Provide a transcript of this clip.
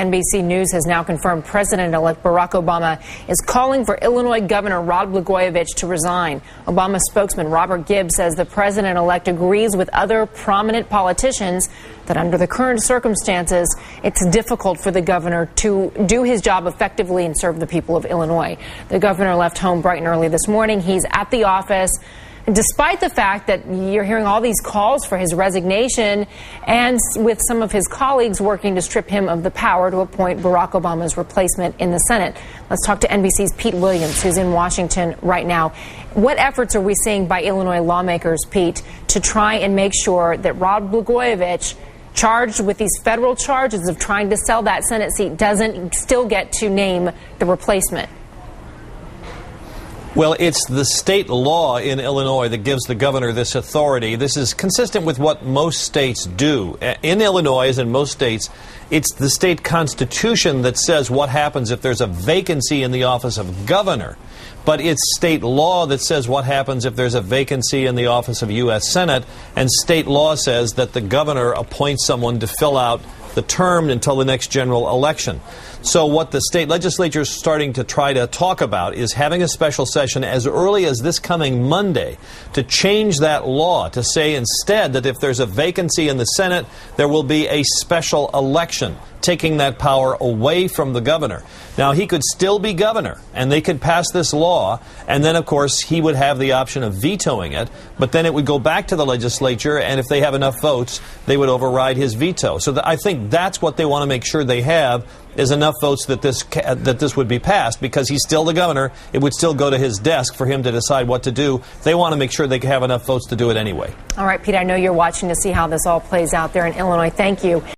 NBC News has now confirmed President-elect Barack Obama is calling for Illinois Governor Rod Blagojevich to resign. Obama spokesman Robert Gibbs says the president-elect agrees with other prominent politicians that under the current circumstances, it's difficult for the governor to do his job effectively and serve the people of Illinois. The governor left home bright and early this morning. He's at the office. Despite the fact that you're hearing all these calls for his resignation and with some of his colleagues working to strip him of the power to appoint Barack Obama's replacement in the Senate. Let's talk to NBC's Pete Williams, who's in Washington right now. What efforts are we seeing by Illinois lawmakers, Pete, to try and make sure that Rod Blagojevich, charged with these federal charges of trying to sell that Senate seat, doesn't still get to name the replacement? Well, it's the state law in Illinois that gives the governor this authority. This is consistent with what most states do. In Illinois, as in most states, it's the state constitution that says what happens if there's a vacancy in the office of governor. But it's state law that says what happens if there's a vacancy in the office of U.S. Senate, and state law says that the governor appoints someone to fill out the term until the next general election. So what the state legislature is starting to try to talk about is having a special session as early as this coming Monday to change that law, to say instead that if there's a vacancy in the Senate, there will be a special election, taking that power away from the governor. Now, he could still be governor, and they could pass this law, and then, of course, he would have the option of vetoing it, but then it would go back to the legislature, and if they have enough votes, they would override his veto. So I think that's what they want to make sure they have, is enough votes that this would be passed, because he's still the governor. It would still go to his desk for him to decide what to do. They want to make sure they have enough votes to do it anyway. All right, Pete, I know you're watching to see how this all plays out there in Illinois. Thank you.